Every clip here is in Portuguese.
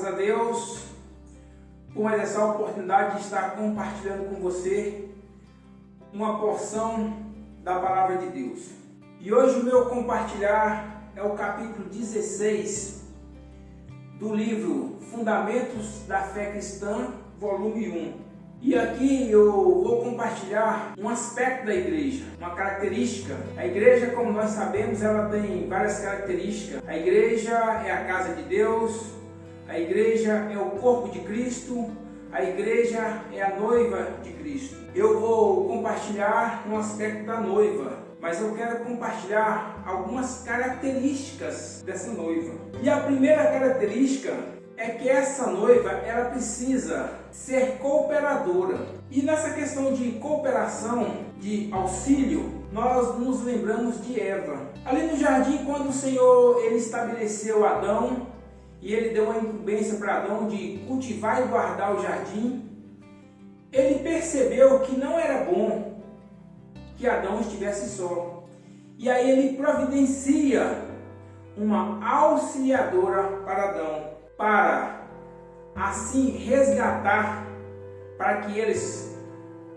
a Deus por mais essa oportunidade de estar compartilhando com você uma porção da Palavra de Deus. E hoje o meu compartilhar é o capítulo 16 do livro Fundamentos da Fé Cristã, volume 1. E aqui eu vou compartilhar um aspecto da igreja, uma característica. A igreja, como nós sabemos, ela tem várias características. A igreja é a casa de Deus, a igreja é o corpo de Cristo, a igreja é a noiva de Cristo. Eu vou compartilhar um aspecto da noiva, mas eu quero compartilhar algumas características dessa noiva. E a primeira característica é que essa noiva, ela precisa ser cooperadora. E nessa questão de cooperação, de auxílio, nós nos lembramos de Eva. Ali no jardim, quando o Senhor ele estabeleceu Adão, e ele deu uma incumbência para Adão de cultivar e guardar o jardim, ele percebeu que não era bom que Adão estivesse só. E aí ele providencia uma auxiliadora para Adão, para assim resgatar, para que eles,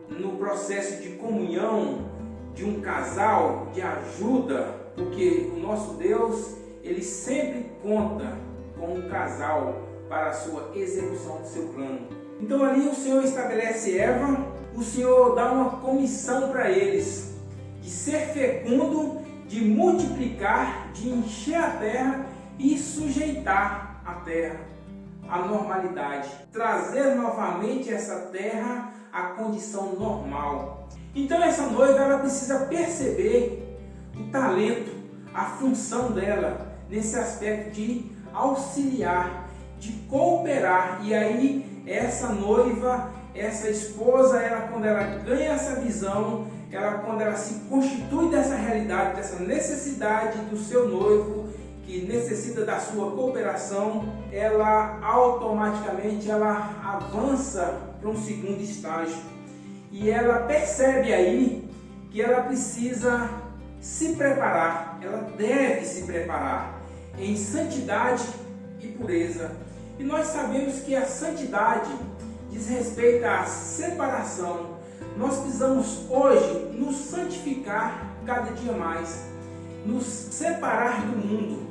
no processo de comunhão de um casal, de ajuda, porque o nosso Deus, ele sempre conta com um casal para a sua execução do seu plano. Então ali o Senhor estabelece Eva, o Senhor dá uma comissão para eles, de ser fecundo, de multiplicar, de encher a terra e sujeitar a terra à normalidade, trazer novamente essa terra à condição normal. Então essa noiva, ela precisa perceber o talento, a função dela nesse aspecto de auxiliar, de cooperar. E aí essa noiva, essa esposa, ela quando ela ganha essa visão, quando ela se constitui dessa realidade, dessa necessidade do seu noivo, que necessita da sua cooperação, ela automaticamente avança para um segundo estágio. E ela percebe aí que ela precisa se preparar, ela deve se preparar em santidade e pureza. E nós sabemos que a santidade diz respeito à separação. Nós precisamos hoje nos santificar cada dia mais, nos separar do mundo.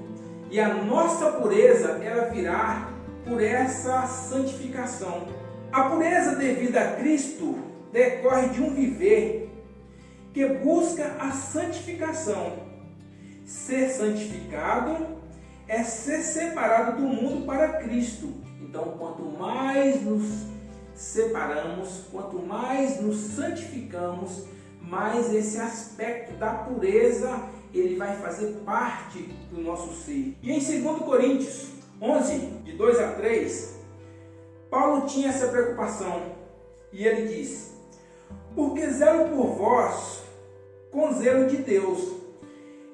E a nossa pureza, ela virá por essa santificação. A pureza devida a Cristo decorre de um viver que busca a santificação. Ser santificado é ser separado do mundo para Cristo. Então, quanto mais nos separamos, quanto mais nos santificamos, mais esse aspecto da pureza ele vai fazer parte do nosso ser. E em 2 Coríntios 11, de 2 a 3, Paulo tinha essa preocupação. E ele diz: porque zelo por vós com zelo de Deus,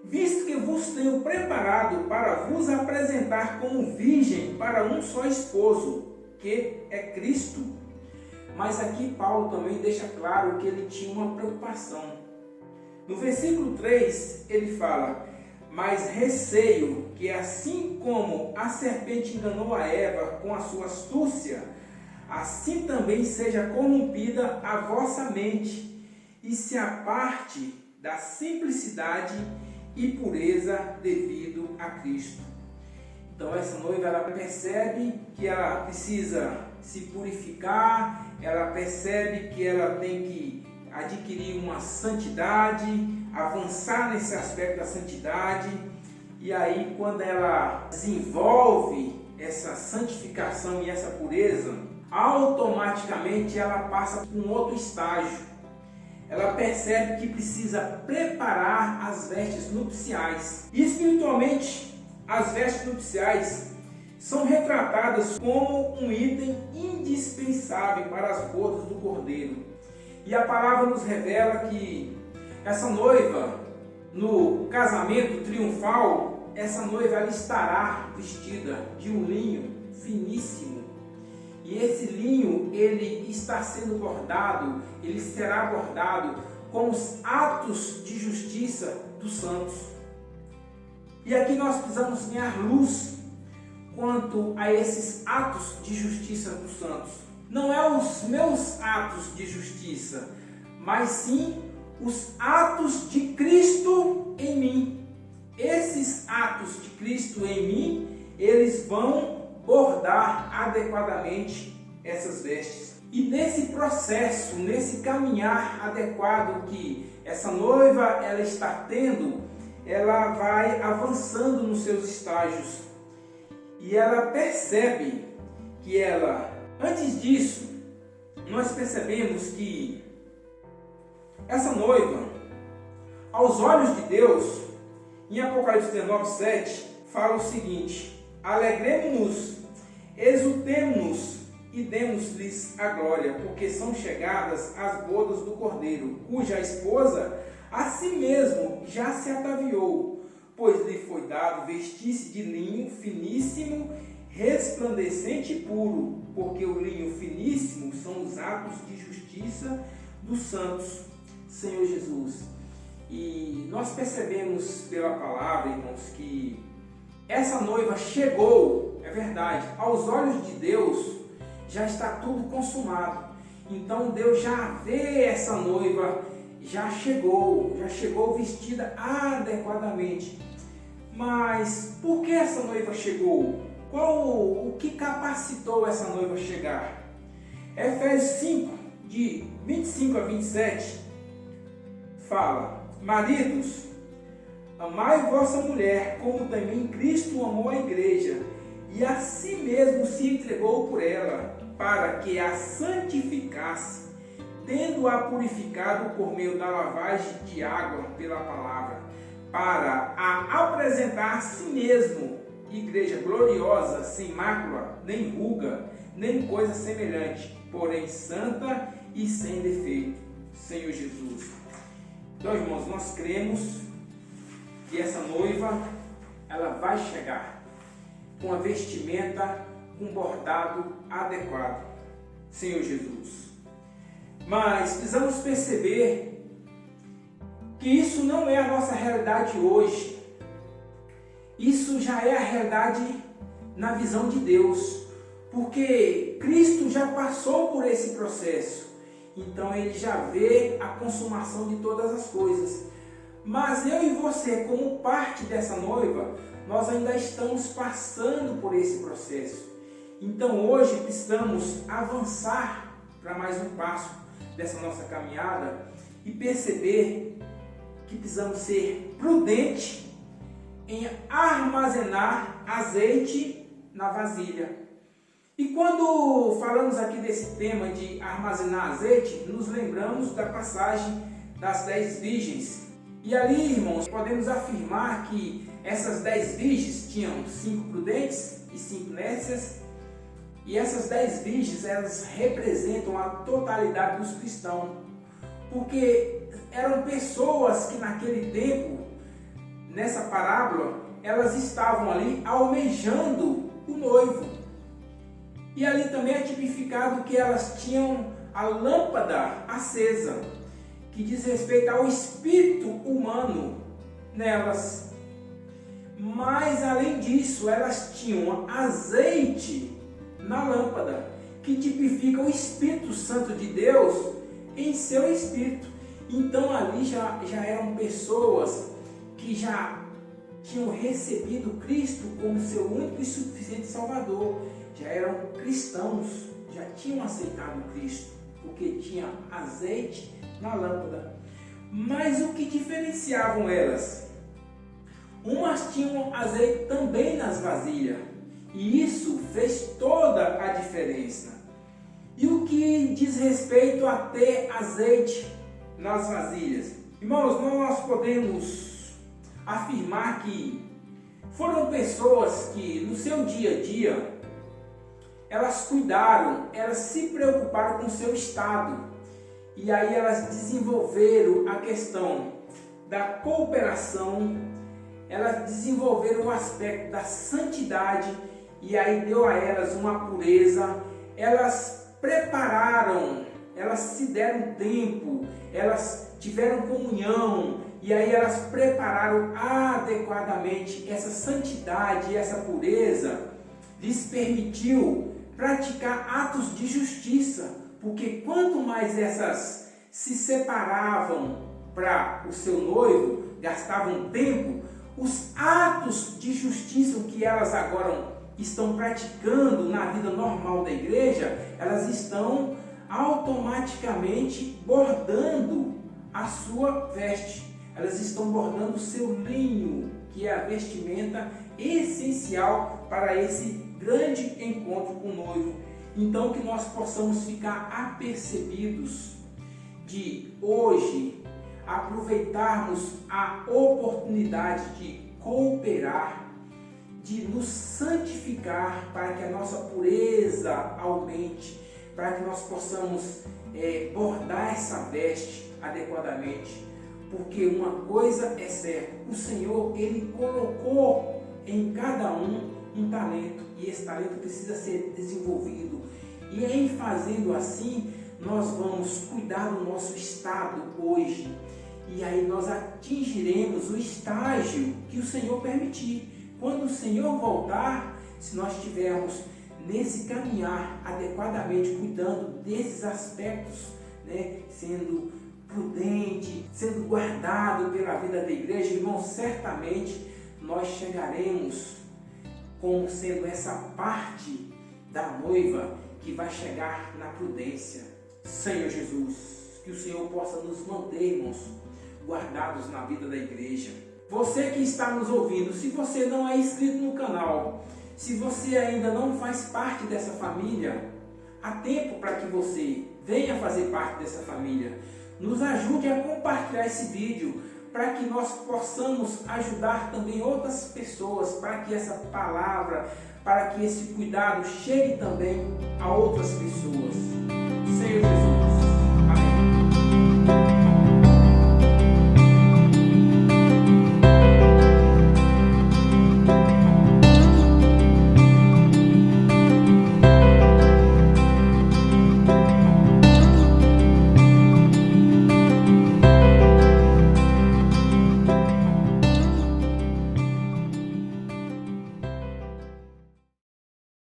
visto que vos tenho preparado para vos apresentar como virgem para um só esposo, que é Cristo. Mas aqui Paulo também deixa claro que ele tinha uma preocupação. No versículo 3 ele fala: mas receio que assim como a serpente enganou a Eva com a sua astúcia, assim também seja corrompida a vossa mente, e se aparte da simplicidade e pureza devido a Cristo. Então essa noiva, ela percebe que ela precisa se purificar, ela percebe que ela tem que adquirir uma santidade, avançar nesse aspecto da santidade. E aí quando ela desenvolve essa santificação e essa pureza, automaticamente ela passa para um outro estágio. Ela percebe que precisa preparar as vestes nupciais. E espiritualmente, as vestes nupciais são retratadas como um item indispensável para as bodas do Cordeiro. E a palavra nos revela que essa noiva, no casamento triunfal, essa noiva ela estará vestida de um linho finíssimo. E esse linho, ele está sendo bordado, ele será bordado com os atos de justiça dos santos. E aqui nós precisamos ganhar luz quanto a esses atos de justiça dos santos. Não é os meus atos de justiça, mas sim os atos de Cristo em mim. Esses atos de Cristo em mim, eles vão bordar adequadamente essas vestes. E nesse processo, nesse caminhar adequado que essa noiva ela está tendo, ela vai avançando nos seus estágios. E ela percebe que ela, antes disso, nós percebemos que essa noiva, aos olhos de Deus, em Apocalipse 19:7, fala o seguinte: alegremos-nos, exultemos-nos e demos-lhes a glória, porque são chegadas as bodas do Cordeiro, cuja esposa a si mesmo já se ataviou, pois lhe foi dado vestir-se de linho finíssimo, resplandecente e puro, porque o linho finíssimo são os atos de justiça dos santos. Senhor Jesus, e nós percebemos pela palavra, irmãos, que essa noiva chegou, é verdade, aos olhos de Deus já está tudo consumado. Então Deus já vê essa noiva, já chegou vestida adequadamente. Mas por que essa noiva chegou? O que capacitou essa noiva a chegar? Efésios 5, de 25 a 27, fala: maridos, amai vossa mulher, como também Cristo amou a igreja, e a si mesmo se entregou por ela, para que a santificasse, tendo-a purificado por meio da lavagem de água pela palavra, para a apresentar a si mesmo, igreja gloriosa, sem mácula, nem ruga, nem coisa semelhante, porém santa e sem defeito. Senhor Jesus. Então, irmãos, nós cremos que essa noiva, ela vai chegar com a vestimenta, com bordado adequado. Senhor Jesus. Mas precisamos perceber que isso não é a nossa realidade hoje. Isso já é a realidade na visão de Deus, porque Cristo já passou por esse processo. Então ele já vê a consumação de todas as coisas. Mas eu e você, como parte dessa noiva, nós ainda estamos passando por esse processo. Então hoje precisamos avançar para mais um passo dessa nossa caminhada e perceber que precisamos ser prudentes em armazenar azeite na vasilha. E quando falamos aqui desse tema de armazenar azeite, nos lembramos da passagem das 10 virgens. E ali, irmãos, podemos afirmar que essas 10 virgens tinham 5 prudentes e 5 nécias. E essas 10 virgens, elas representam a totalidade dos cristãos. Porque eram pessoas que naquele tempo, nessa parábola, elas estavam ali almejando o noivo. E ali também é tipificado que elas tinham a lâmpada acesa, que diz respeito ao espírito humano nelas. Mas além disso, elas tinham azeite na lâmpada, que tipifica o Espírito Santo de Deus em seu espírito. Então ali já eram pessoas que já tinham recebido Cristo como seu único e suficiente Salvador. Já eram cristãos, já tinham aceitado Cristo, porque tinha azeite na lâmpada. Mas o que diferenciavam elas? Umas tinham azeite também nas vasilhas, e isso fez toda a diferença. E o que diz respeito a ter azeite nas vasilhas? Irmãos, nós podemos afirmar que foram pessoas que no seu dia a dia elas cuidaram, elas se preocuparam com o seu estado. E aí elas desenvolveram a questão da cooperação, elas desenvolveram o aspecto da santidade, e aí deu a elas uma pureza. Elas prepararam, elas se deram tempo, elas tiveram comunhão, e aí elas prepararam adequadamente essa santidade, essa pureza, lhes permitiu praticar atos de justiça, porque quanto mais essas se separavam para o seu noivo, gastavam tempo, os atos de justiça que elas agora estão praticando na vida normal da igreja, elas estão automaticamente bordando a sua veste, elas estão bordando o seu linho, que é a vestimenta essencial para esse grande encontro com o noivo. Então que nós possamos ficar apercebidos de hoje aproveitarmos a oportunidade de cooperar, de nos santificar para que a nossa pureza aumente, para que nós possamos bordar essa veste adequadamente, porque uma coisa é certa, o Senhor Ele colocou em cada um talento, e esse talento precisa ser desenvolvido, e em fazendo assim nós vamos cuidar do nosso estado hoje, e aí nós atingiremos o estágio que o Senhor permitir. Quando o Senhor voltar, se nós estivermos nesse caminhar adequadamente, cuidando desses aspectos, sendo prudente, sendo guardado pela vida da igreja, irmão, certamente nós chegaremos como sendo essa parte da noiva que vai chegar na prudência. Senhor Jesus, que o Senhor possa nos manter, irmãos, guardados na vida da igreja. Você que está nos ouvindo, se você não é inscrito no canal, se você ainda não faz parte dessa família, há tempo para que você venha fazer parte dessa família. Nos ajude a compartilhar esse vídeo para que nós possamos ajudar também outras pessoas, para que essa palavra, para que esse cuidado chegue também a outras pessoas. Senhor Jesus.